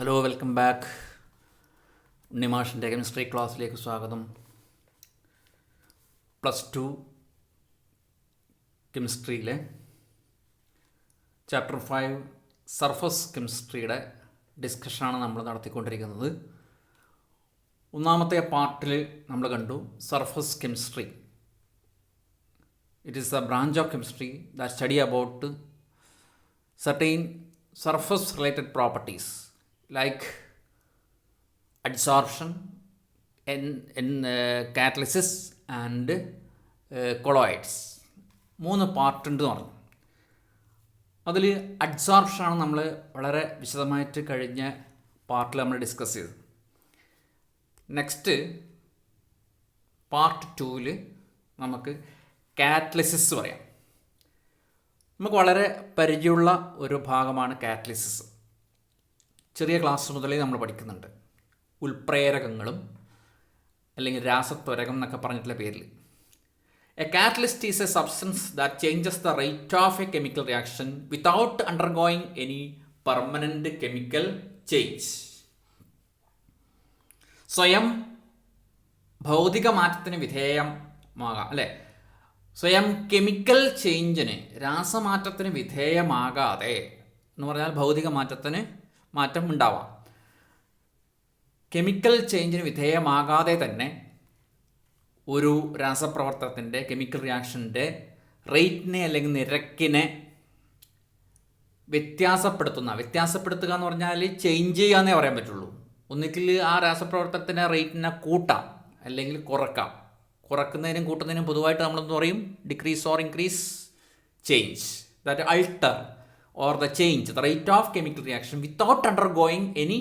Hello, welcome back. ഉണ്ണിമാഷിൻ്റെ chemistry ക്ലാസ്സിലേക്ക് സ്വാഗതം. +2 കെമിസ്ട്രിയിലെ ചാപ്റ്റർ 5 സർഫസ് കെമിസ്ട്രിയുടെ ഡിസ്കഷനാണ് നമ്മൾ നടത്തിക്കൊണ്ടിരിക്കുന്നത്. ഒന്നാമത്തെ പാർട്ടിൽ നമ്മൾ കണ്ടു surface chemistry. It is A branch of chemistry that study about certain surface related properties like adsorption in catalysis and colloids. 3 part ഉണ്ട് എന്ന് പറഞ്ഞു. അതിൽ അഡ്സോർപ്ഷനാണ് നമ്മൾ വളരെ വിശദമായിട്ട് കഴിഞ്ഞ പാർട്ടിൽ നമ്മൾ ഡിസ്കസ് ചെയ്തത്. നെക്സ്റ്റ് പാർട്ട് 2-ൽ നമുക്ക് കാറ്റലിസിസ് പറയാം. നമുക്ക് വളരെ പരിചയമുള്ള ഒരു ഭാഗമാണ് കാറ്റലിസിസ്. ചെറിയ ക്ലാസ് മുതലേ നമ്മൾ പഠിക്കുന്നുണ്ട്. ഉൽപ്രേരകങ്ങളും അല്ലെങ്കിൽ രാസത്വരകം എന്നൊക്കെ പറഞ്ഞിട്ടുള്ള പേരിൽ. A catalyst is a substance that changes the rate of a chemical reaction without undergoing any permanent chemical change. സ്വയം ഭൗതിക മാറ്റത്തിന് വിധേയമാകാം അല്ലേ? സ്വയം കെമിക്കൽ ചേഞ്ചിന്, രാസമാറ്റത്തിന് വിധേയമാകാതെ എന്ന് പറഞ്ഞാൽ ഭൗതിക മാറ്റം ഉണ്ടാവാം. കെമിക്കൽ ചേഞ്ചിന് വിധേയമാകാതെ തന്നെ ഒരു രാസപ്രവർത്തനത്തിൻ്റെ കെമിക്കൽ റിയാക്ഷൻ്റെ റേറ്റിനെ അല്ലെങ്കിൽ നിരക്കിനെ വ്യത്യാസപ്പെടുത്തുക എന്ന് പറഞ്ഞാൽ ചേഞ്ച് ചെയ്യാന്നേ പറയാൻ പറ്റുള്ളൂ. ഒന്നുകിൽ ആ രാസപ്രവർത്തനത്തിൻ്റെ റേറ്റിനെ കൂട്ടാം അല്ലെങ്കിൽ കുറക്കാം. കുറക്കുന്നതിനും കൂട്ടുന്നതിനും പൊതുവായിട്ട് നമ്മളെന്ന് പറയും decrease or increase change. That alter or the change the rate of chemical reaction without undergoing any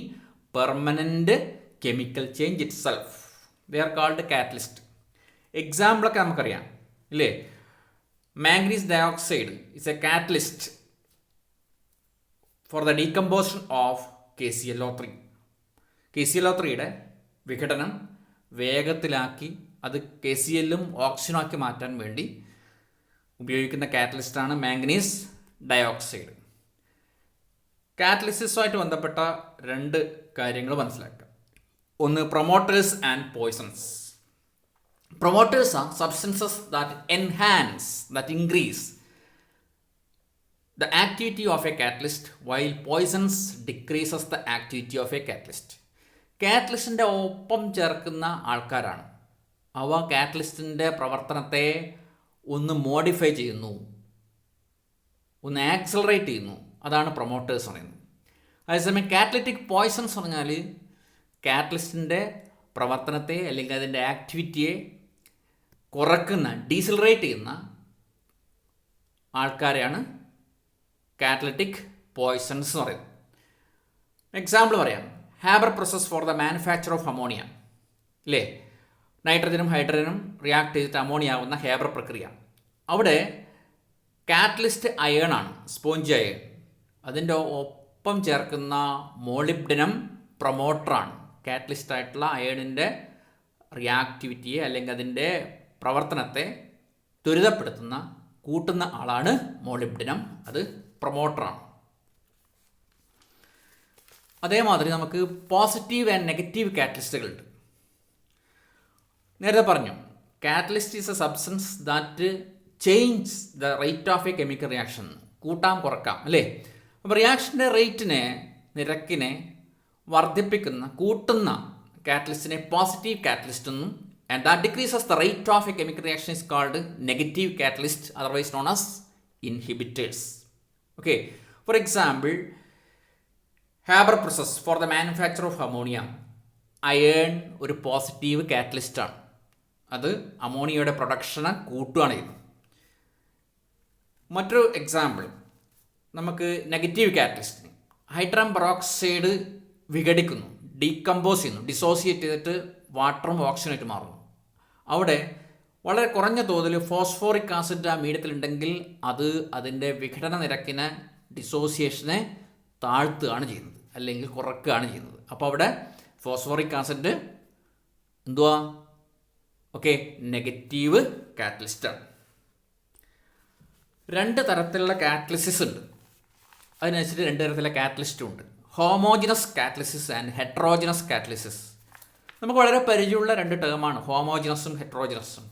permanent chemical change itself. They are called catalyst. എക്സാമ്പിളൊക്കെ നമുക്കറിയാം ഇല്ലേ? Manganese dioxide is a catalyst for the decomposition of KClO3. KClO3യുടെ വിഘടനം വേഗത്തിലാക്കി അത് KCl-ഉം ഓക്സിജനും ആക്കി മാറ്റാൻ വേണ്ടി ഉപയോഗിക്കുന്ന കാറ്റലിസ്റ്റാണ് മാംഗനീസ് ഡയോക്സൈഡ്. കാറ്റലിസിസുമായിട്ട് ബന്ധപ്പെട്ട 2 കാര്യങ്ങൾ മനസ്സിലാക്കുക. ഒന്ന്, promoters and poisons. Promoters R substances that enhance, that increase the activity of a catalyst while poisons decreases the activity of a catalyst. കാറ്റലിസ്റ്റിൻ്റെ ഒപ്പം ചേർക്കുന്ന ആൾക്കാരാണ്. അവ കാറ്റലിസ്റ്റിൻ്റെ പ്രവർത്തനത്തെ ഒന്ന് മോഡിഫൈ ചെയ്യുന്നു, ഒന്ന് ആക്സലറേറ്റ് ചെയ്യുന്നു. അതാണ് പ്രൊമോട്ടേഴ്സ് പറയുന്നത്. അതേസമയം കാറ്റലിറ്റിക് പോയ്സൺസ് പറഞ്ഞാൽ കാറ്റലിസ്റ്റിൻ്റെ പ്രവർത്തനത്തെ അല്ലെങ്കിൽ അതിൻ്റെ ആക്ടിവിറ്റിയെ കുറക്കുന്ന, ഡീസലറേറ്റ് ചെയ്യുന്ന ആൾക്കാരെയാണ് കാറ്റലിറ്റിക് പോയ്സൺസ് എന്ന് പറയുന്നത്. എക്സാമ്പിൾ പറയാം. Haber process for the manufacture of ammonia അല്ലേ? നൈട്രജനും ഹൈഡ്രജനും റിയാക്ട് ചെയ്തിട്ട് അമോണിയ ആവുന്ന ഹാബർ പ്രക്രിയ. അവിടെ കാറ്റലിസ്റ്റ് അയേൺ ആണ്, സ്പോഞ്ച് അയേൺ. അതിൻ്റെ ഒപ്പം ചേർക്കുന്ന മോളിബ്ഡിനം പ്രൊമോട്ടറാണ്. കാറ്റലിസ്റ്റ് ആയിട്ടുള്ള അയേണിൻ്റെ റിയാക്ടിവിറ്റിയെ അല്ലെങ്കിൽ അതിൻ്റെ പ്രവർത്തനത്തെ ത്വരിതപ്പെടുത്തുന്ന, കൂട്ടുന്ന ആളാണ് മോളിബ്ഡിനം. അത് പ്രൊമോട്ടറാണ്. അതേമാതിരി നമുക്ക് പോസിറ്റീവ് ആൻഡ് നെഗറ്റീവ് കാറ്റലിസ്റ്റുകളുണ്ട്. നേരത്തെ പറഞ്ഞു catalyst is a substance that change the rate of a chemical reaction. കൂട്ടാം കുറക്കാം അല്ലേ? അപ്പോൾ റിയാക്ഷൻ്റെ റേറ്റിനെ, നിരക്കിനെ വർദ്ധിപ്പിക്കുന്ന, കൂട്ടുന്ന കാറ്റലിസ്റ്റിനെ പോസിറ്റീവ് കാറ്റലിസ്റ്റ് എന്നും, and that decreases the rate of a chemical reaction is called negative catalyst, otherwise known as inhibitors. Okay, for example Haber process for the manufacture of ammonia. Iron ഒരു പോസിറ്റീവ് കാറ്റലിസ്റ്റാണ്. അത് അമോണിയയുടെ പ്രൊഡക്ഷനെ കൂട്ടുകയാണ് ചെയ്യുന്നത്. മറ്റൊരു example നമുക്ക് നെഗറ്റീവ് കാറ്റലിസ്റ്റിന്. ഹൈഡ്രജൻ പെറോക്സൈഡ് വിഘടിക്കുന്നു, ഡീകമ്പോസ് ചെയ്യുന്നു, ഡിസോസിയേറ്റ് ചെയ്തിട്ട് വാട്ടറും ഓക്സിജനായിട്ട് മാറുന്നു. അവിടെ വളരെ കുറഞ്ഞ തോതിൽ ഫോസ്ഫോറിക് ആസിഡ് ആ മീഡിയത്തിലുണ്ടെങ്കിൽ അത് അതിൻ്റെ വിഘടന നിരക്കിനെ, ഡിസോസിയേഷനെ താഴ്ത്തുകയാണ് ചെയ്യുന്നത് അല്ലെങ്കിൽ കുറക്കുകയാണ് ചെയ്യുന്നത്. അപ്പോൾ അവിടെ ഫോസ്ഫോറിക് ആസിഡ് എന്തുവാ? ഓക്കെ, നെഗറ്റീവ് കാറ്റലിസ്റ്റാണ്. 2 തരത്തിലുള്ള കാറ്റലിസിസ് ഉണ്ട്. അതിനനുസരിച്ച് 2 തരത്തിലുള്ള കാറ്റലിസ്റ്റും ഉണ്ട്. Homogeneous catalysis and heterogeneous catalysis. നമുക്ക് വളരെ പരിചയമുള്ള രണ്ട് ടേമാണ് ഹോമോജിനസും ഹെട്രോജിനസും.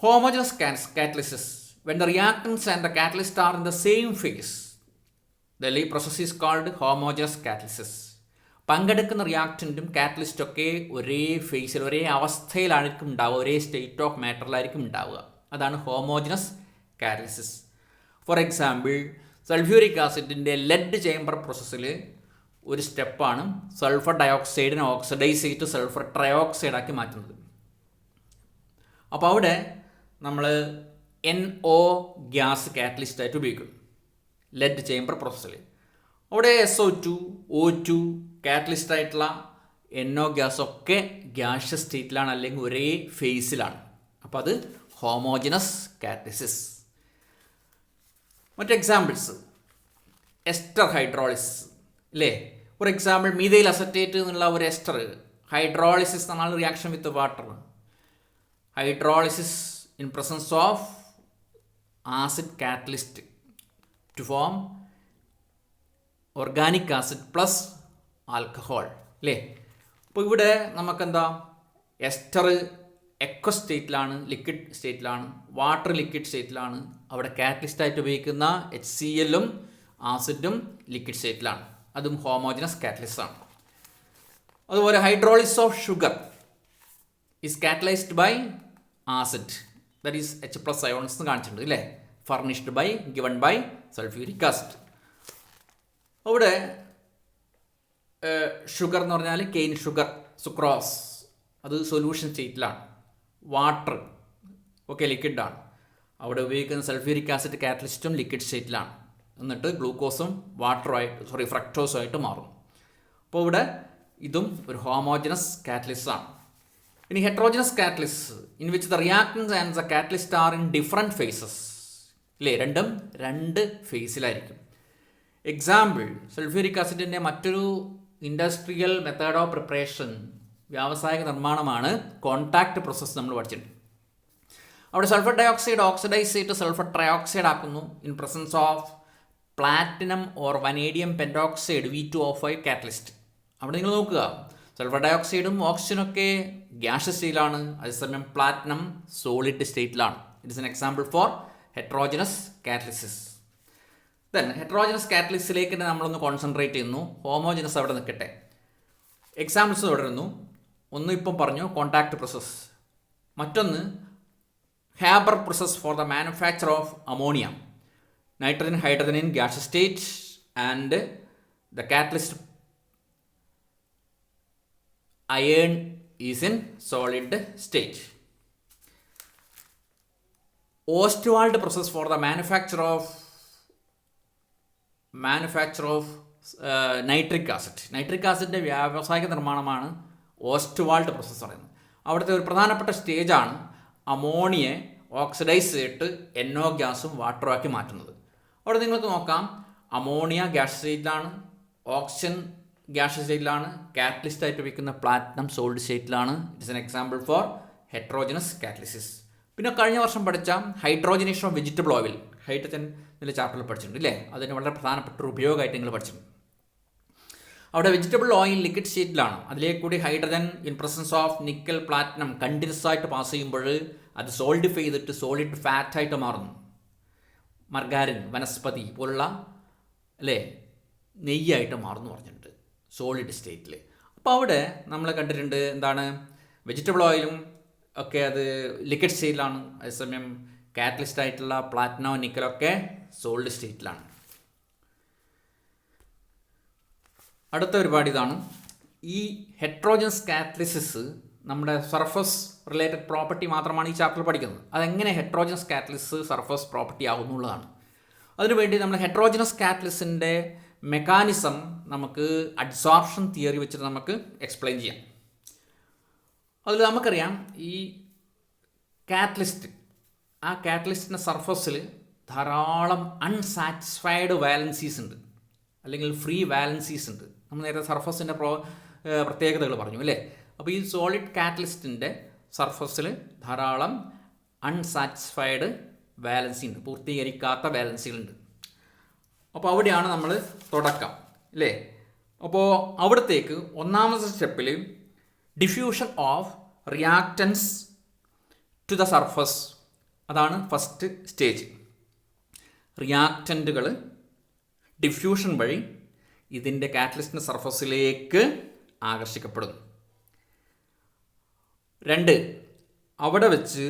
Homogeneous catalysis, when the reactants and the catalyst are in the same phase, the process is called homogeneous catalysis. പങ്കെടുക്കുന്ന റിയാക്റ്റൻറ്റും കാറ്റലിസ്റ്റും ഒക്കെ ഒരേ ഫേസിൽ ഒരേ അവസ്ഥയിലായിരിക്കും ഉണ്ടാവുക, ഒരേ സ്റ്റേറ്റ് ഓഫ് മാറ്ററിലായിരിക്കും ഉണ്ടാവുക. അതാണ് homogeneous catalysis. For example, sulphuric ആസിഡിൻ്റെ ലെഡ് ചേംബർ പ്രോസസ്സിൽ ഒരു സ്റ്റെപ്പാണ് സൾഫർ ഡയോക്സൈഡിനെ ഓക്സിഡൈസ് ചെയ്തിട്ട് സൾഫർ ട്രയോക്സൈഡ് ആക്കി മാറ്റുന്നത്. അപ്പോൾ അവിടെ നമ്മൾ NO ഗ്യാസ് കാറ്റലിസ്റ്റായിട്ട് ഉപയോഗിക്കും ലെഡ് ചേംബർ പ്രോസസ്സിൽ. അവിടെ SO2, O2 കാറ്റലിസ്റ്റായിട്ടുള്ള NO ഗ്യാസ് ഒക്കെ ഗ്യാഷ്യസ് സ്റ്റേറ്റിലാണ്, അല്ലെങ്കിൽ ഒരേ ഫേസിലാണ്. അപ്പോൾ അത് ഹോമോജിനസ് കാറ്റലിസിസ്. മറ്റ് എക്സാമ്പിൾസ്, എസ്റ്റർ ഹൈഡ്രോളിസിസ് അല്ലേ. ഫോർ എക്സാമ്പിൾ, മീഥൈൽ അസറ്റേറ്റ് എന്നുള്ള ഒരു എസ്റ്റർ ഹൈഡ്രോളിസിസ് എന്നാണ് reaction with water. Hydrolysis in presence of acid catalyst to form organic acid plus alcohol അല്ലേ. അപ്പോൾ ഇവിടെ നമുക്കെന്താ, എസ്റ്റർ എക്വസ് സ്റ്റേറ്റിലാണ്, ലിക്വിഡ് സ്റ്റേറ്റിലാണ്, വാട്ടർ ലിക്വിഡ് സ്റ്റേറ്റിലാണ്. അവിടെ കാറ്റലിസ്റ്റായിട്ട് ഉപയോഗിക്കുന്ന HCl-ഉം ആസിഡും ലിക്വിഡ് സ്റ്റേറ്റിലാണ്. അതും ഹോമോജിനസ് കാറ്റലിസ്റ്റ് ആണ്. അതുപോലെ hydrolysis of sugar is catalysed by acid, that is H+ ions എന്ന് കാണിച്ചിട്ടുണ്ട് അല്ലേ. Furnished by, given by sulphuric acid. അവിടെ ഷുഗർ എന്ന് പറഞ്ഞാൽ കെയിൻ ഷുഗർ, സുക്രോസ്, അത് സൊല്യൂഷൻ സ്റ്റേറ്റിലാണ്. വാട്ടർ ഒക്കെ ലിക്വിഡാണ്. അവിടെ ഉപയോഗിക്കുന്ന സൾഫ്യൂരിക് ആസിഡ് കാറ്റലിസ്റ്റും ലിക്വിഡ് സ്റ്റേറ്റിലാണ്. എന്നിട്ട് ഗ്ലൂക്കോസും വാട്ടറുമായിട്ട് ഫ്രക്ടോസുമായിട്ട് മാറും. അപ്പോൾ ഇവിടെ ഇതും ഒരു ഹോമോജനസ് കാറ്റലിസ്റ്റ് ആണ്. ഇനി heterogeneous catalyst, in which the reactants and the catalyst are in different phases അല്ലേ. രണ്ടും രണ്ട് ഫേസിലായിരിക്കും. എക്സാമ്പിൾ, സൾഫ്യൂരിക് ആസിഡിൻ്റെ മറ്റൊരു ഇൻഡസ്ട്രിയൽ മെത്തേഡ് ഓഫ് പ്രിപ്പറേഷൻ, വ്യാവസായിക നിർമ്മാണമാണ് കോൺടാക്റ്റ് പ്രോസസ്സ്. നമ്മൾ പഠിച്ചിട്ടുണ്ട്. അവിടെ സൾഫർ ഡയോക്സൈഡ് ഓക്സിഡൈസ് ചെയ്തിട്ട് സൾഫർ ട്രയോക്സൈഡ് ആക്കുന്നു in presence of platinum or vanadium pentoxide V2O5 catalyst. അവിടെ നിങ്ങൾ നോക്കുക, സൾഫർ ഡയോക്സൈഡും ഓക്സിജനൊക്കെ ഗ്യാഷ്യസ് സ്റ്റേറ്റിലാണ്, അതേസമയം പ്ലാറ്റിനം സോളിഡ് സ്റ്റേറ്റിലാണ്. It is an example for heterogeneous catalysis. Then heterogeneous കാറ്റലിസിലേക്ക് തന്നെ നമ്മളൊന്ന് കോൺസെൻട്രേറ്റ് ചെയ്യുന്നു. ഹോമോജനസ് അവിടെ നിൽക്കട്ടെ. എക്സാമ്പിൾസ് തുടരുന്നു. ഒന്ന് ഇപ്പം പറഞ്ഞു, കോൺടാക്റ്റ് പ്രോസസ്. മറ്റൊന്ന് Haber process for the manufacture of ammonia, nitrogen hydrogen in gaseous state and the catalyst iron is in solid state. Ostwald process for the manufacture of nitric acid. Nitric ആസിഡിൻ്റെ വ്യാവസായിക നിർമ്മാണമാണ് Ostwald process പറയുന്നത്. അവിടുത്തെ ഒരു പ്രധാനപ്പെട്ട സ്റ്റേജാണ് അമോണിയെ oxidise ചെയ്തിട്ട് NO ഗ്യാസും വാട്ടറും ആക്കി മാറ്റുന്നത്. അവിടെ നിങ്ങൾക്ക് നോക്കാം, അമോണിയ ഗ്യാസ് സ്റ്റേറ്റിലാണ്, ഓക്സിജൻ ഗ്യാഷ്യസ് സ്റ്റേറ്റിലാണ്, കാറ്റലിസ്റ്റായിട്ട് ഉപയോഗിക്കുന്ന പ്ലാറ്റിനം സോൾഡ് സ്റ്റേറ്റിലാണ്. It's an example for heterogeneous catalysis. പിന്നെ കഴിഞ്ഞ വർഷം പഠിച്ച hydrogenation of vegetable oil, hydrogen എന്നുള്ള ചാപ്റ്ററിൽ പഠിച്ചിട്ടുണ്ട് അല്ലേ. അതിന് വളരെ പ്രധാനപ്പെട്ട ഒരു ഉപയോഗമായിട്ട് നിങ്ങൾ പഠിച്ചിട്ടുണ്ട്. അവിടെ വെജിറ്റബിൾ ഓയിൽ ലിക്വിഡ് സ്റ്റേറ്റിലാണ്. അതിലേക്ക് കൂടി hydrogen in presence of nickel platinum continuous ആയിട്ട് പാസ് ചെയ്യുമ്പോൾ അത് സോൾഡിഫൈ ചെയ്തിട്ട് സോളിഡ് ഫാറ്റായിട്ട് മാറുന്നു. മർഗാരിൻ, വനസ്പതി പോലുള്ള അല്ലേ നെയ്യായിട്ട് മാറുന്നു പറഞ്ഞിട്ടുണ്ട് സോളിഡ് സ്റ്റേറ്റിൽ. അപ്പോൾ അവിടെ നമ്മൾ കണ്ടിട്ടുണ്ട് എന്താണ്, വെജിറ്റബിൾ ഓയിലും ഒക്കെ അത് ലിക്വിഡ് സ്റ്റേറ്റിലാണ്, അതേസമയം കാറ്റലിസ്റ്റ് ആയിട്ടുള്ള പ്ലാറ്റിനോ നിക്കലൊക്കെ സോളിഡ് സ്റ്റേറ്റിലാണ്. അടുത്ത ഒരുപാട് ഇതാണ് ഈ ഹെട്രോജനസ് കാറ്റലിസിസ്. നമ്മുടെ സർഫസ് റിലേറ്റഡ് പ്രോപ്പർട്ടി മാത്രമാണ് ഈ ചാപ്റ്ററിൽ പഠിക്കുന്നത്. അതെങ്ങനെ ഹെട്രോജനസ് കാറ്റലിസിസ് സർഫസ് പ്രോപ്പർട്ടി ആകുന്നുള്ളതാണ്. അതിനുവേണ്ടി നമ്മൾ ഹെട്രോജനസ് കാറ്റലിസിൻ്റെ മെക്കാനിസം നമുക്ക് അഡ്സോർപ്ഷൻ തിയറി വെച്ചിട്ട് നമുക്ക് എക്സ്പ്ലെയിൻ ചെയ്യാം. അതിൽ നമുക്കറിയാം, ഈ കാറ്റലിസ്റ്റ്, ആ കാറ്റലിസ്റ്റിൻ്റെ സർഫസിൽ ധാരാളം അൺസാറ്റിസ്ഫൈഡ് വാലൻസീസ് ഉണ്ട്, അല്ലെങ്കിൽ ഫ്രീ വാലൻസീസ് ഉണ്ട്. നമ്മൾ നേരത്തെ സർഫസിൻ്റെ പ്രത്യേകതകൾ പറഞ്ഞു അല്ലേ. അപ്പോൾ ഈ സോളിഡ് കാറ്റലിസ്റ്റിൻ്റെ സർഫസിൽ ധാരാളം അൺസാറ്റിസ്ഫൈഡ് വാലൻസി ഉണ്ട്, പൂർത്തീകരിക്കാത്ത വാലൻസികളുണ്ട്. അപ്പോൾ അവിടെയാണ് നമ്മൾ തുടക്കം. അല്ലേ? അപ്പോൾ അവിടത്തേക്ക് ഒന്നാമത്തെ സ്റ്റെപ്പിൽ diffusion of reactants to the surface, അതാണ് ഫസ്റ്റ് സ്റ്റേജ്. റിയാക്റ്റൻറ്റുകൾ ഡിഫ്യൂഷൻ വഴി ഇതിൻ്റെ കാറ്റലിസ്റ്റിൻ്റെ സർഫസിലേക്ക് ആകർഷിക്കപ്പെടുന്നു. 2, അവിടെ വെച്ച്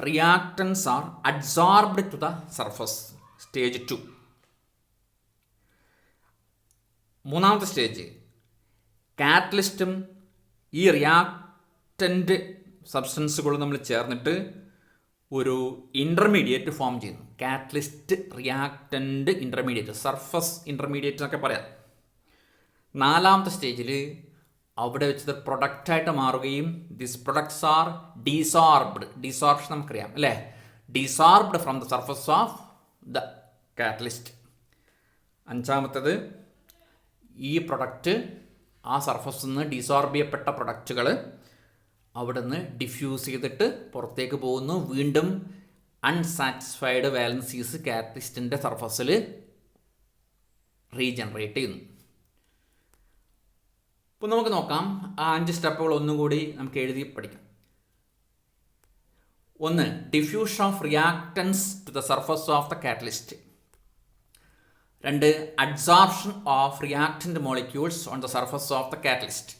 reactants are adsorbed to the surface, stage 2. മൂന്നാമത്തെ സ്റ്റേജ്, കാറ്റലിസ്റ്റും ഈ റിയാക്റ്റൻ്റ് സബ്സ്റ്റൻസുകളും നമ്മൾ ചേർന്നിട്ട് ഒരു ഇൻ്റർമീഡിയറ്റ് ഫോം ചെയ്യുന്നു. Catalyst reactant intermediate, surface intermediate എന്നൊക്കെ പറയാം. 4ാമത്തെ സ്റ്റേജിൽ അവിടെ വെച്ചത് പ്രൊഡക്റ്റായിട്ട് മാറുകയും this products are desorbed, desorption നമുക്കറിയാം അല്ലേ, desorbed from the surface of the catalyst. 5ാമത്തേത്, ഈ പ്രൊഡക്റ്റ് ആ സർഫസിൽ നിന്ന് ഡീസോർബ് ചെയ്യപ്പെട്ട പ്രൊഡക്റ്റുകൾ അവിടെ നിന്ന് ഡിഫ്യൂസ് ചെയ്തിട്ട് പുറത്തേക്ക് പോകുന്നു. വീണ്ടും അൺസാറ്റിസ്ഫൈഡ് വാലൻസീസ് കാറ്റലിസ്റ്റിൻ്റെ സർഫസിൽ റീജനറേറ്റ് ചെയ്യുന്നു. അപ്പോൾ നമുക്ക് നോക്കാം, ആ 5 സ്റ്റെപ്പുകൾ ഒന്നും കൂടി നമുക്ക് എഴുതി പഠിക്കാം. 1, diffusion of reactants to the surface of the catalyst. 2, adsorption of reactant molecules on the surface of the catalyst.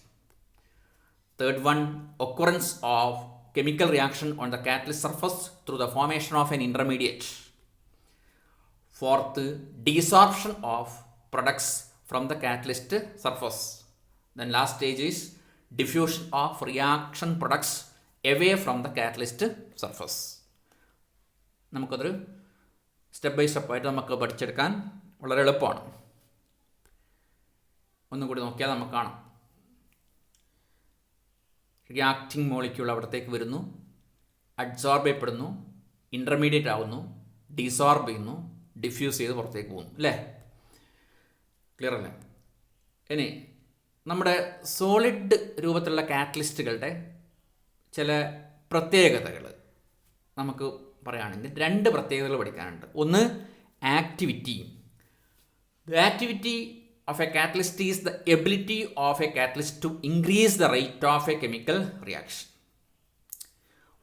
3rd one, occurrence of chemical reaction on the catalyst surface through the formation of an intermediate. 4th, desorption of products from the catalyst surface. Then last stage is diffusion of reaction products away from the catalyst surface. നമുക്കതൊരു step by സ്റ്റെപ്പായിട്ട് നമുക്ക് പഠിച്ചെടുക്കാൻ വളരെ എളുപ്പമാണ്. ഒന്നും കൂടി നോക്കിയാൽ നമുക്ക് കാണാം. റിയാക്റ്റിംഗ് മോളിക്യൂൾ അവിടത്തേക്ക് വരുന്നു, അഡ്സോർബ് ചെയ്യപ്പെടുന്നു, ഇൻ്റർമീഡിയറ്റ് ആവുന്നു, ഡിസോർബ് ചെയ്യുന്നു, ഡിഫ്യൂസ് ചെയ്ത് പുറത്തേക്ക് പോകുന്നു അല്ലേ? ക്ലിയർ അല്ലേ? ഇനി നമ്മുടെ സോളിഡ് രൂപത്തിലുള്ള കാറ്റലിസ്റ്റുകളുടെ ചില പ്രത്യേകതകൾ നമുക്ക് പറയുകയാണെങ്കിൽ 2 പ്രത്യേകതകൾ പഠിക്കാനുണ്ട്. ഒന്ന്, activity. The activity of a catalyst is the ability of a catalyst to increase the rate of a chemical reaction.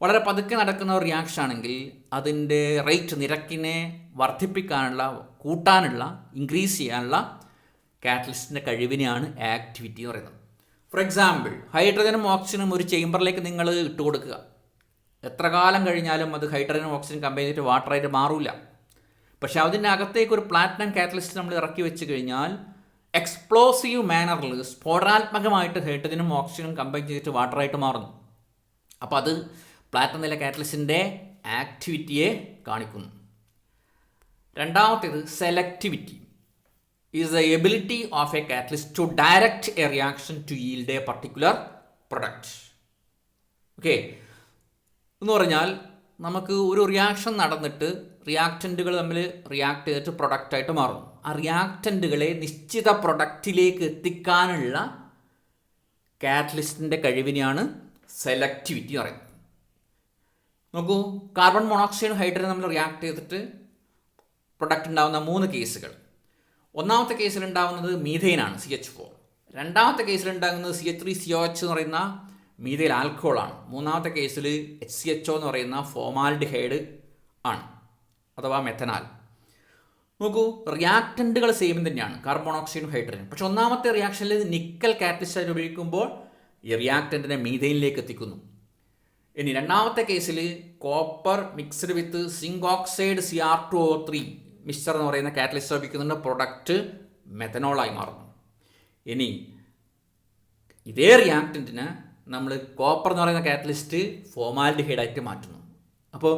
വളരെ പതുക്കെ നടക്കുന്ന ഒരു റിയാക്ഷൻ ആണെങ്കിൽ അതിൻ്റെ റേറ്റ്, നിരക്കിനെ വർദ്ധിപ്പിക്കാനുള്ള, കൂട്ടാനുള്ള, ഇൻക്രീസ് ചെയ്യാനുള്ള കാറ്റലിസ്റ്റിൻ്റെ കഴിവിനെയാണ് ആക്ടിവിറ്റി എന്ന് പറയുന്നത്. ഫോർ എക്സാമ്പിൾ, ഹൈഡ്രജനും ഓക്സിജനും ഒരു ചേമ്പറിലേക്ക് നിങ്ങൾ ഇട്ട് കൊടുക്കുക. എത്ര കാലം കഴിഞ്ഞാലും അത് ഹൈഡ്രജനും ഓക്സിജനും കമ്പൈൻ ചെയ്തിട്ട് വാട്ടറായിട്ട് മാറില്ല. പക്ഷേ അതിൻ്റെ അകത്തേക്ക് ഒരു പ്ലാറ്റിനം കാറ്റലിസ്റ്റ് നമ്മൾ ഇറക്കി വെച്ച് കഴിഞ്ഞാൽ എക്സ്പ്ലോസീവ് മാനറിൽ സ്ഫോടനാത്മകമായിട്ട് ഹൈഡ്രജനും ഓക്സിജനും കമ്പൈൻ ചെയ്തിട്ട് വാട്ടറായിട്ട് മാറുന്നു. അപ്പോൾ അത് പ്ലാറ്റിനം നില കാറ്റലിസ്റ്റിൻ്റെ ആക്ടിവിറ്റിയെ കാണിക്കുന്നു. 2ാമത്തേത് selectivity. Is the ability of a catalyst to direct a reaction to yield a particular product. Okay, എന്ന് പറഞ്ഞാൽ നമുക്ക് ഒരു റിയാക്ഷൻ നടന്നിട്ട് റിയാക്റ്റൻറ്റുകൾ തമ്മിൽ റിയാക്ട് ചെയ്തിട്ട് പ്രൊഡക്റ്റായിട്ട് മാറുന്നു. ആ റിയാക്റ്റൻറ്റുകളെ നിശ്ചിത പ്രൊഡക്റ്റിലേക്ക് എത്തിക്കാനുള്ള കാറ്റലിസ്റ്റിൻ്റെ കഴിവിനെയാണ് സെലക്ടിവിറ്റി എന്ന് പറയുന്നത്. നോക്കൂ, കാർബൺ മോണോക്സൈഡും ഹൈഡ്രജൻ തമ്മിൽ റിയാക്ട് ചെയ്തിട്ട് പ്രൊഡക്റ്റ് ഉണ്ടാകുന്ന 3 കേസുകൾ. 1ാമത്തെ കേസിലുണ്ടാകുന്നത് മീഥെയിനാണ്, CH4. 2ാമത്തെ കേസിലുണ്ടാകുന്നത് CH3COH എന്ന് പറയുന്ന മീഥൈൽ ആൽക്കഹോളാണ്. 3ാമത്തെ കേസിൽ HCHO എന്ന് പറയുന്ന ഫോമാൽഡിഹൈഡ് ആണ്, അഥവാ മെഥനാൽ. നോക്കൂ, റിയാക്റ്റൻറ്റുകൾ സെയിം തന്നെയാണ്, കാർബൺ മോണോക്സൈഡും ഹൈഡ്രജനും. പക്ഷെ 1ാമത്തെ റിയാക്ഷനിൽ നിക്കൽ കാറ്റലിസ്റ്റായിട്ട് ഉപയോഗിക്കുമ്പോൾ ഈ റിയാക്റ്റൻറ്റിനെ മീഥൈനിലേക്ക് എത്തിക്കുന്നു. ഇനി 2ാമത്തെ കേസിൽ copper mixed with zinc oxide Cr2O3 mixture എന്ന് പറയുന്ന കാറ്റലിസ്റ്റ് ഉപയോഗിക്കുന്നുണ്ട്, പ്രൊഡക്റ്റ് മെഥനോളായി മാറുന്നു. ഇനി ഇതേ റിയാക്റ്റൻറ്റിന് നമ്മൾ കോപ്പർ എന്ന് പറയുന്ന കാറ്റലിസ്റ്റ് ഫോമാൽഡിഹൈഡായിട്ട് മാറ്റുന്നു. അപ്പോൾ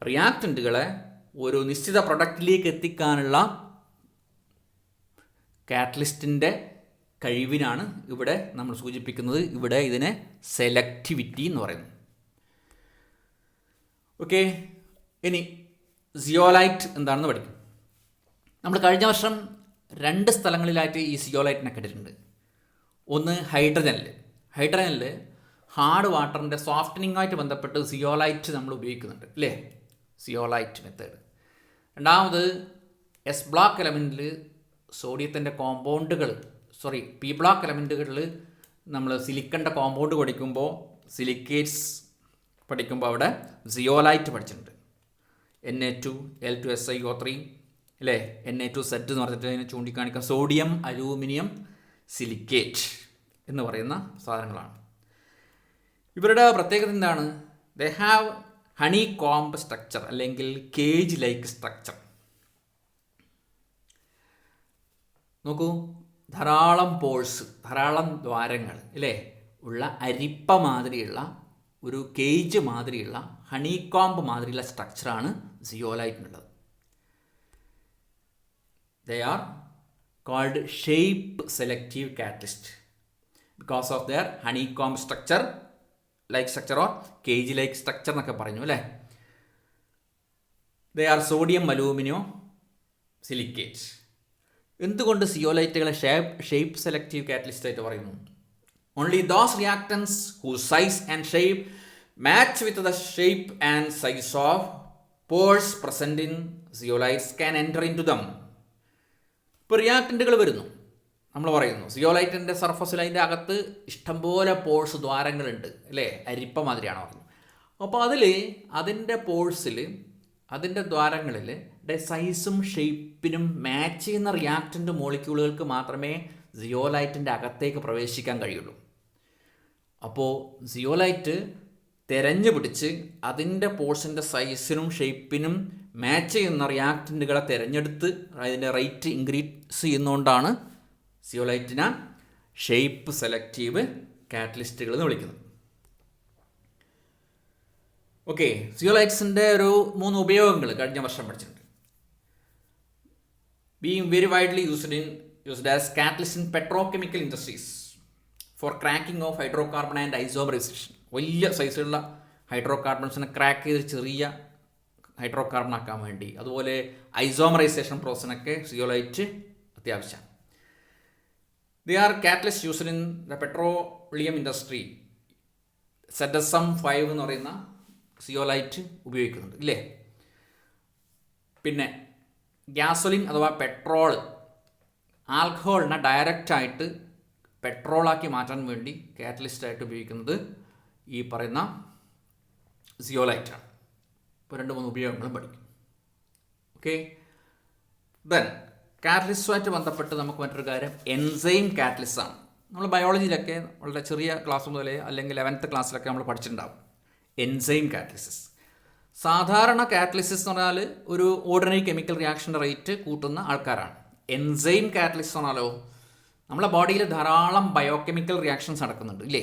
റിയാക്റ്റൻറ്റുകളെ ഒരു നിശ്ചിത പ്രൊഡക്റ്റിലേക്ക് എത്തിക്കാനുള്ള കാറ്റലിസ്റ്റിൻ്റെ കഴിവിനാണ് ഇവിടെ നമ്മൾ സൂചിപ്പിക്കുന്നത്. ഇവിടെ ഇതിനെ സെലക്ടിവിറ്റി എന്ന് പറയുന്നു. ഓക്കെ, ഇനി സിയോലൈറ്റ് എന്താണെന്ന് പഠിക്കും. നമ്മൾ കഴിഞ്ഞ വർഷം 2 സ്ഥലങ്ങളിലായിട്ട് ഈ സിയോലൈറ്റിനെ കണ്ടിട്ടുണ്ട്. ഒന്ന് ഹൈഡ്രജനിൽ ഹാർഡ് വാട്ടറിൻ്റെ സോഫ്റ്റനിങ്ങുമായിട്ട് ബന്ധപ്പെട്ട് സിയോലൈറ്റ് നമ്മൾ ഉപയോഗിക്കുന്നുണ്ട് അല്ലേ, സിയോലൈറ്റ് മെത്തേഡ്. 2ാമത് എസ് ബ്ലോക്ക് എലമെൻറ്റിൽ സോഡിയത്തിൻ്റെ കോമ്പൗണ്ടുകൾ പി ബ്ലോക്ക് എലമെൻറ്റുകളിൽ നമ്മൾ സിലിക്കണിൻ്റെ കോമ്പൗണ്ട് പഠിക്കുമ്പോൾ സിലിക്കേറ്റ്സ് പഠിക്കുമ്പോൾ അവിടെ സിയോലൈറ്റ് പഠിച്ചിട്ടുണ്ട്. Na2L2SiO3 അല്ലേ, Na2Z എന്ന് പറഞ്ഞിട്ട് അതിനെ ചൂണ്ടിക്കാണിക്കുക സോഡിയം അലൂമിനിയം സിലിക്കേറ്റ് എന്ന് പറയുന്ന സാധനങ്ങളാണ്. ഇവരുടെ പ്രത്യേകത എന്താണ്? They have honey comb structure അല്ലെങ്കിൽ കേജ് ലൈക്ക് സ്ട്രക്ചർ. നോക്കൂ, ധാരാളം പോഴ്സ്, ധാരാളം ദ്വാരങ്ങൾ അല്ലേ ഉള്ള അരിപ്പ മാതിരിയുള്ള ഒരു കേജ് മാതിരിയുള്ള ഹണി കോംബ് മാതിരിയുള്ള സ്ട്രക്ചറാണ് സിയോലൈറ്റിനുള്ളത്. They are called shape selective catalyst because of their honeycomb structure or cage like structure എന്നൊക്കെ പറഞ്ഞു അല്ലേ. They are sodium aluminum silicates. എന്തുകൊണ്ട് സിയോലൈറ്റുകളെ ഷേപ്പ് സെലക്റ്റീവ് കാറ്റലിസ്റ്റ് ആയിട്ട് പറയുന്നു? Only those reactants whose size and shape match with the shape and size of pores present in zeolites can enter into them. ഇപ്പോൾ റിയാക്റ്റൻറ്റുകൾ വരുന്നു, നമ്മൾ പറയുന്നു സിയോലൈറ്റിൻ്റെ സർഫസിൽ അതിൻ്റെ അകത്ത് ഇഷ്ടംപോലെ പോഴ്സ് ദ്വാരങ്ങളുണ്ട് അല്ലേ, അരിപ്പ മാതിരിയാണ് പറഞ്ഞു. അപ്പോൾ അതിൻ്റെ പോഴ്സിൽ, അതിൻ്റെ ദ്വാരങ്ങളിൽ സൈസും ഷേപ്പിനും മാച്ച് ചെയ്യുന്ന റിയാക്റ്റൻ്റ് മോളിക്യൂളുകൾക്ക് മാത്രമേ സിയോലൈറ്റിൻ്റെ അകത്തേക്ക് പ്രവേശിക്കാൻ കഴിയുള്ളൂ. അപ്പോൾ സിയോലൈറ്റ് തിരഞ്ഞു പിടിച്ച് അതിൻ്റെ പോഴ്സിൻ്റെ സൈസിനും ഷേപ്പിനും മാച്ച് ചെയ്യുന്ന റിയാക്റ്റൻറ്റുകളെ തിരഞ്ഞെടുത്ത് അതിൻ്റെ റേറ്റ് ഇൻക്രീസ് ചെയ്യുന്നതുകൊണ്ടാണ് സിയോലൈറ്റിനെ ഷേപ്പ് സെലക്റ്റീവ് കാറ്റലിസ്റ്റുകൾ എന്ന് വിളിക്കുന്നത്. ഓക്കെ, സിയോലൈറ്റ്സിൻ്റെ ഒരു 3 ഉപയോഗങ്ങൾ കഴിഞ്ഞ വർഷം പഠിച്ചിട്ടുണ്ട്. Being very widely used as catalyst in petrochemical industries for cracking of hydrocarbon and isomerisation. വലിയ സൈസുള്ള ഹൈഡ്രോ കാർബൺസിനെ ക്രാക്ക് ചെയ്ത് ചെറിയ ഹൈഡ്രോ കാർബൺ ആക്കാൻ വേണ്ടി, അതുപോലെ ഐസോമറൈസേഷൻ പ്രോസസ്സിനൊക്കെ സിയോലൈറ്റ് അത്യാവശ്യമാണ്. They are catalyst used in the petroleum industry. ZSM5 എന്ന് പറയുന്ന സിയോലൈറ്റ് ഉപയോഗിക്കുന്നുണ്ട് ഇല്ലേ. പിന്നെ ഗ്യാസോലിൻ അഥവാ പെട്രോൾ, ആൽക്കഹോളിനെ ഡയറക്റ്റായിട്ട് പെട്രോളാക്കി മാറ്റാൻ വേണ്ടി കാറ്റലിസ്റ്റായിട്ട് ഉപയോഗിക്കുന്നത് ഈ പറയുന്ന സിയോലൈറ്റാണ്. ഇപ്പോൾ 2-3 ഉപയോഗങ്ങളും പഠിക്കും. ഓക്കെ, ദെൻ കാറ്റലിസ്റ്റുമായിട്ട് ബന്ധപ്പെട്ട് നമുക്ക് മറ്റൊരു കാര്യം എൻസൈം കാറ്റലിസ്റ്റ് ആണ്. നമ്മൾ ബയോളജിയിലൊക്കെ വളരെ ചെറിയ ക്ലാസ് മുതലേ അല്ലെങ്കിൽ 11th ക്ലാസ്സിലൊക്കെ നമ്മൾ പഠിച്ചിട്ടുണ്ടാവും എൻസൈം കാറ്റലിസിസ്. സാധാരണ കാറ്റലിസിസ് എന്ന് പറഞ്ഞാൽ ഒരു ഓർഡിനറി കെമിക്കൽ റിയാക്ഷൻ്റെ റേറ്റ് കൂട്ടുന്ന ആൾക്കാരാണ്. എൻസൈം കാറ്റലിസ്റ്റ് എന്ന് പറഞ്ഞാലോ നമ്മളെ ബോഡിയിൽ ധാരാളം ബയോകെമിക്കൽ റിയാക്ഷൻസ് നടക്കുന്നുണ്ട് ഇല്ലേ,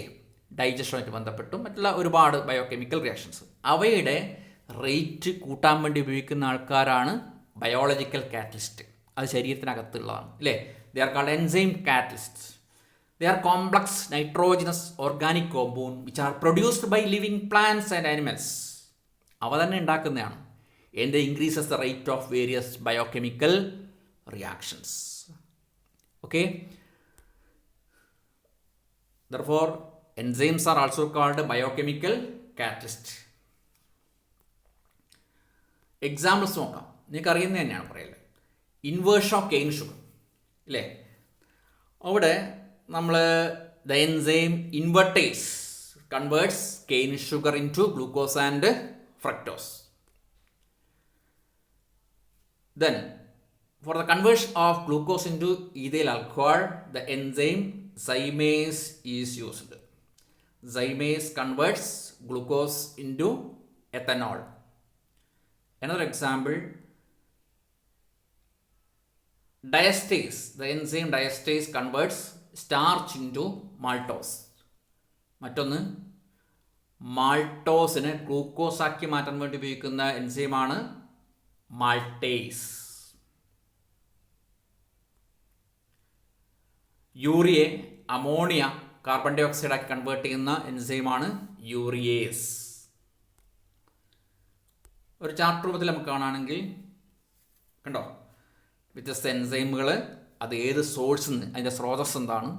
ഡൈജഷനുമായിട്ട് ബന്ധപ്പെട്ടും മറ്റുള്ള ഒരുപാട് ബയോകെമിക്കൽ റിയാക്ഷൻസ്. അവയുടെ റേറ്റ് കൂട്ടാൻ വേണ്ടി ഉപയോഗിക്കുന്ന ആൾക്കാരാണ് ബയോളജിക്കൽ കാറ്റലിസ്റ്റ്. അത് ശരീരത്തിനകത്തുള്ളതാണ് അല്ലേ. They are called enzyme catalyst. They are complex nitrogenous organic compound which are produced by living plants and animals. അവ തന്നെ ഉണ്ടാക്കുന്നതാണ്. And increases the rate of various biochemical reactions. Okay, therefore enzymes are also called biochemical catalyst. Examples നോക്കാം, നിങ്ങൾക്ക് അറിയുന്നത് തന്നെയാണ് പറയല്. Inversion of cane sugar ഇല്ലേ, അവിടെ നമ്മൾ the enzyme invertase converts cane sugar into glucose and fructose. Then for the conversion of glucose into ethyl alcohol, the enzyme zymase is used. Zymase converts glucose into ethanol. Another example, diastase. The enzyme diastase converts starch into maltose. മറ്റൊന്ന് മാൾട്ടോസിനെ glucose ആക്കി മാറ്റാൻ വേണ്ടി ഉപയോഗിക്കുന്ന എൻസൈമാണ് maltase. യൂറിയെ ammonia carbon ഡൈ ഓക്സൈഡാക്കി convert ചെയ്യുന്ന എൻസൈമാണ് യൂറിയേസ്. ഒരു ചാർട്ട് രൂപത്തിൽ നമുക്ക് കാണുകയാണെങ്കിൽ കണ്ടോ, വ്യത്യസ്ത എൻസൈമുകൾ, അത് ഏത് സോഴ്സിൽ നിന്ന്, അതിൻ്റെ സ്രോതസ് എന്താണ്,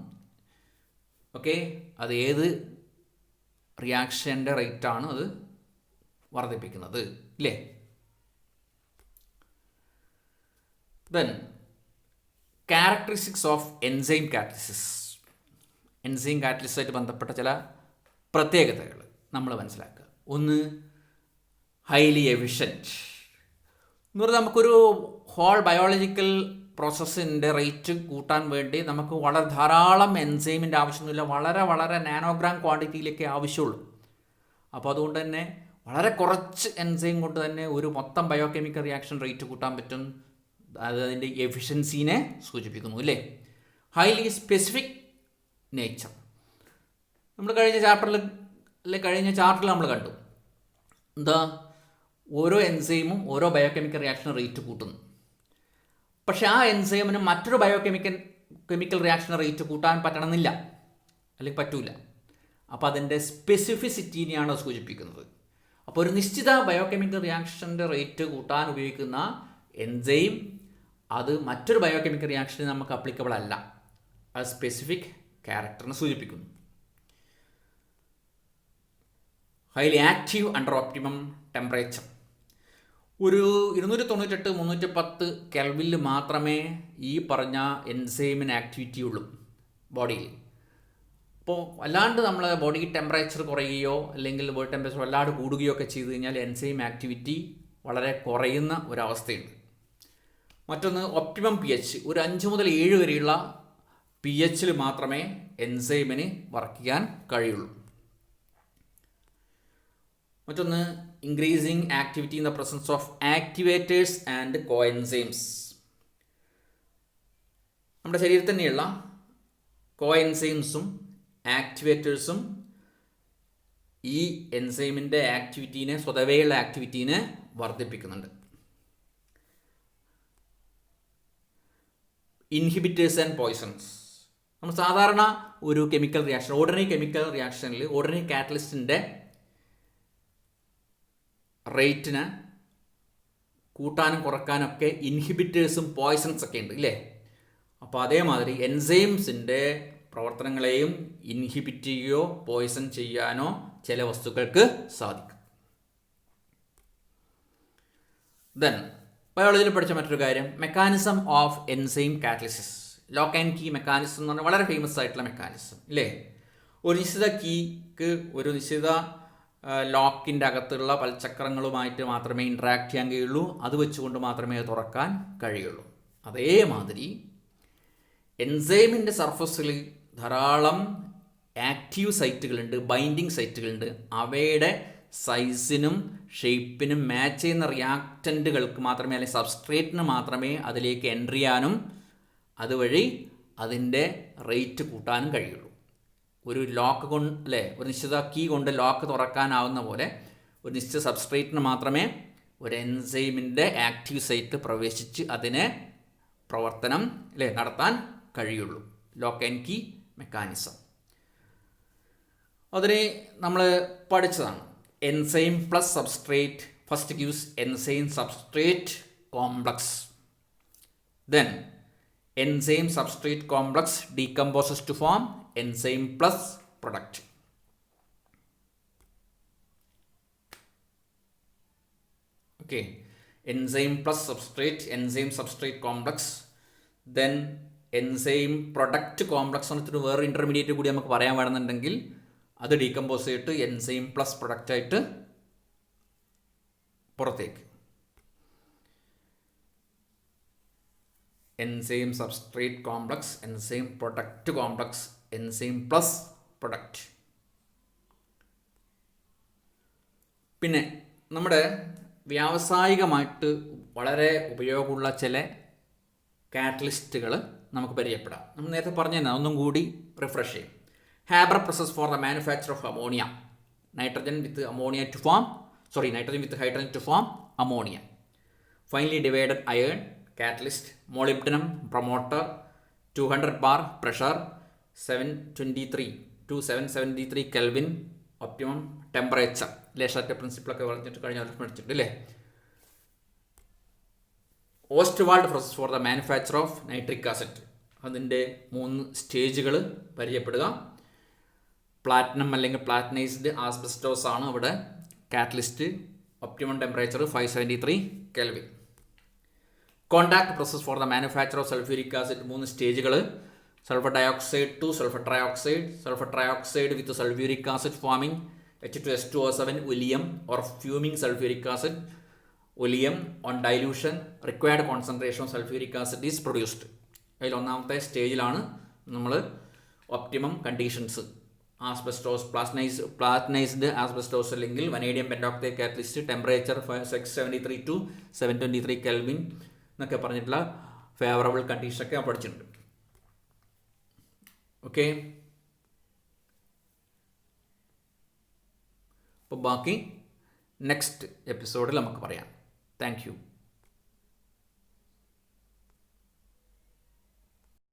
ഓക്കെ, അത് ഏത് റിയാക്ഷൻ്റെ റേറ്റാണ് അത് വർദ്ധിപ്പിക്കുന്നത് ഇല്ലേ. Then characteristics of enzyme catalysis. Enzyme കാറ്റലിസുമായിട്ട് ബന്ധപ്പെട്ട ചില പ്രത്യേകതകൾ നമ്മൾ മനസ്സിലാക്കുക. ഒന്ന്, ഹൈലി എഫിഷ്യൻറ്റ് എന്ന് പറഞ്ഞാൽ നമുക്കൊരു ഹോൾ ബയോളജിക്കൽ പ്രോസസ്സിൻ്റെ റേറ്റ് കൂട്ടാൻ വേണ്ടി നമുക്ക് വളരെ ധാരാളം എൻസൈമിൻ്റെ ആവശ്യമൊന്നുമില്ല, വളരെ വളരെ നാനോഗ്രാം ക്വാണ്ടിറ്റിയിലൊക്കെ ആവശ്യമുള്ളൂ. അപ്പോൾ അതുകൊണ്ട് തന്നെ വളരെ കുറച്ച് എൻസൈം കൊണ്ട് തന്നെ ഒരു മൊത്തം ബയോകെമിക്കൽ റിയാക്ഷൻ റേറ്റ് കൂട്ടാൻ പറ്റും. അത് അതിൻ്റെ എഫിഷ്യൻസീനെ സൂചിപ്പിക്കുന്നു അല്ലേ. ഹൈലി സ്പെസിഫിക് നേച്ചർ നമ്മൾ കഴിഞ്ഞ ചാപ്റ്ററിൽ നമ്മൾ കണ്ടു. എന്താ, ഓരോ എൻസൈമും ഓരോ ബയോകെമിക്കൽ റിയാക്ഷൻ റേറ്റ് കൂട്ടുന്നു. പക്ഷേ ആ എൻസൈമിന് മറ്റൊരു കെമിക്കൽ റിയാക്ഷൻ റേറ്റ് കൂട്ടാൻ പറ്റണമെന്നില്ല, അല്ലെങ്കിൽ പറ്റൂല. അപ്പോൾ അതിൻ്റെ സ്പെസിഫിസിറ്റീനെയാണ് സൂചിപ്പിക്കുന്നത്. അപ്പോൾ ഒരു നിശ്ചിത ബയോകെമിക്കൽ റിയാക്ഷൻ്റെ റേറ്റ് കൂട്ടാൻ ഉപയോഗിക്കുന്ന എൻസൈം അത് മറ്റൊരു ബയോകെമിക്കൽ റിയാക്ഷന് നമുക്ക് അപ്ലിക്കബിൾ അല്ല. അത് സ്പെസിഫിക് ക്യാരക്ടറിനെ സൂചിപ്പിക്കുന്നു. Highly active under optimum temperature. ഒരു 298-310 കെൽവിനിൽ മാത്രമേ ഈ പറഞ്ഞ എൻസൈമിന് ആക്ടിവിറ്റി ഉള്ളൂ ബോഡിയിൽ. അപ്പോൾ അല്ലാണ്ട് നമ്മൾ ബോഡി ടെമ്പറേച്ചർ കുറയുകയോ അല്ലെങ്കിൽ ബോഡി ടെമ്പറേച്ചർ വല്ലാണ്ട് കൂടുകയോ ഒക്കെ ചെയ്ത് കഴിഞ്ഞാൽ എൻസൈം ആക്ടിവിറ്റി വളരെ കുറയുന്ന ഒരവസ്ഥയുണ്ട്. മറ്റൊന്ന്, ഒപ്റ്റിമം pH. ഒരു 5 മുതൽ 7 വരെയുള്ള pHൽ മാത്രമേ എൻസൈമിന് വർക്ക് ചെയ്യാൻ കഴിയുള്ളൂ. മറ്റൊന്ന്, increasing activity in the presence of activators and coenzymes. നമ്മുടെ ശരീരത്തിൽ തന്നെയുള്ള കോഎൻസൈംസും ആക്ടിവേറ്റേഴ്സും ഈ എൻസൈമിൻ്റെ ആക്ടിവിറ്റീനെ, സ്വതവേയുള്ള ആക്ടിവിറ്റീനെ വർദ്ധിപ്പിക്കുന്നുണ്ട്. Inhibitors and poisons. നമ്മൾ സാധാരണ ഒരു കെമിക്കൽ റിയാക്ഷൻ, ഓർഡിനറി കെമിക്കൽ റിയാക്ഷനിൽ ഓർഡിനറി കാറ്റലിസ്റ്റിൻ്റെ റേറ്റിന് കൂട്ടാനും കുറക്കാനും ഒക്കെ ഇൻഹിബിറ്റേഴ്സും പോയ്സൺസ് ഒക്കെ ഉണ്ട് ഇല്ലേ. അപ്പോൾ അതേമാതിരി എൻസൈംസിൻ്റെ പ്രവർത്തനങ്ങളെയും ഇൻഹിബിറ്റ് ചെയ്യുകയോ പോയ്സൺ ചെയ്യാനോ ചില വസ്തുക്കൾക്ക് സാധിക്കും. ദെൻ ബയോളജിയിൽ പഠിച്ച മറ്റൊരു കാര്യം, mechanism of enzyme catalysis. Lock and key mechanism എന്ന് പറഞ്ഞാൽ വളരെ ഫേമസ് ആയിട്ടുള്ള മെക്കാനിസം ഇല്ലേ. ഒരു നിശ്ചിത കീക്ക് ഒരു നിശ്ചിത ലോക്കിൻ്റെ അകത്തുള്ള പൽചക്രങ്ങളുമായിട്ട് മാത്രമേ ഇൻട്രാക്ട് ചെയ്യാൻ കഴിയുള്ളൂ. അത് വെച്ചുകൊണ്ട് മാത്രമേ അത് തുറക്കാൻ കഴിയുള്ളൂ. അതേമാതിരി എൻസൈമിൻ്റെ സർഫസിൽ ധാരാളം ആക്റ്റീവ് സൈറ്റുകളുണ്ട്, ബൈൻഡിങ് സൈറ്റുകളുണ്ട്. അവയുടെ സൈസിനും ഷേപ്പിനും മാച്ച് ചെയ്യുന്ന റിയാക്റ്റൻറ്റുകൾക്ക് മാത്രമേ, അല്ലെങ്കിൽ സബ്സ്ട്രേറ്റിന് മാത്രമേ അതിലേക്ക് എൻട്രി ചെയ്യാനും അതുവഴി അതിൻ്റെ റേറ്റ് കൂട്ടാനും കഴിയുള്ളൂ. ഒരു ലോക്ക് കൊണ്ട് അല്ലേ, ഒരു നിശ്ചിത കീ കൊണ്ട് ലോക്ക് തുറക്കാനാവുന്ന പോലെ ഒരു നിശ്ചിത സബ്സ്ട്രേറ്റിന് മാത്രമേ ഒരു എൻസൈമിൻ്റെ ആക്റ്റീവ് സൈറ്റ് പ്രവേശിച്ച് അതിനെ പ്രവർത്തനം നടത്താൻ കഴിയുള്ളൂ. ലോക്ക് ആൻഡ് കീ മെക്കാനിസം അതിനെ നമ്മൾ പഠിച്ചതാണ്. Enzyme plus substrate first gives enzyme substrate complex. Then enzyme substrate complex decomposes to form enzyme plus product. Okay, enzyme plus enzyme substrate complex, then enzyme product complex എന്നിട്ട് വേറെ intermediate കൂടി നമുക്ക് പറയാൻ വേണമെന്നുണ്ടെങ്കിൽ അത് ഡീകമ്പോസ് ചെയ്തിട്ട് എൻസൈം പ്ലസ് പ്രൊഡക്റ്റ് ആയിട്ട് പുറത്തേക്ക്. Enzyme substrate complex, enzyme product complex, enzyme plus product. പിന്നെ നമ്മുടെ വ്യാവസായികമായിട്ട് വളരെ ഉപയോഗമുള്ള ചില കാറ്റലിസ്റ്റുകൾ നമുക്ക് പരിചയപ്പെടാം. നമ്മൾ നേരത്തെ പറഞ്ഞു തന്നെ ഒന്നും കൂടി റിഫ്രഷ് ചെയ്യും. Haber process for the manufacture of ammonia. Nitrogen with hydrogen to form ammonia. Finely divided iron catalyst, molybdenum promoter, 200 bar pressure, 723 Kelvin optimum temperature. ലേഷാറ്റ് പ്രിൻസിപ്പിളൊക്കെ പറഞ്ഞിട്ട് കഴിഞ്ഞ വർഷം പഠിച്ചിട്ടുണ്ട് അല്ലേ. Ostwald process for the manufacture of nitric acid. അതിൻ്റെ 3 സ്റ്റേജുകൾ പരിചയപ്പെടുക. Platinum അല്ലെങ്കിൽ പ്ലാറ്റിനൈസ്ഡ് asbestos ആണ് അവിടെ catalyst. Optimum temperature 573 Kelvin. Contact process for the manufacture of sulphuric acid 3 സ്റ്റേജുകൾ. Sulphur dioxide to sulphur trioxide, sulphur trioxide with sulphuric acid forming H2S2O7 oleum or fuming sulphuric acid oleum on dilution required concentration of sulphuric acid is produced. അതിൽ ഒന്നാമത്തെ സ്റ്റേജിലാണ് നമ്മൾ optimum conditions asbestos platinised asbestos അല്ലെങ്കിൽ vanadium pentoxide catalyst temperature 673 to 723 kelvin എന്നൊക്കെ പറഞ്ഞിട്ടുള്ള favourable കണ്ടീഷനൊക്കെ പഠിച്ചിട്ടുണ്ട്. Okay, അപ്പോൾ ബാക്കി നെക്സ്റ്റ് എപ്പിസോഡിൽ നമുക്ക് പറയാം. Thank you.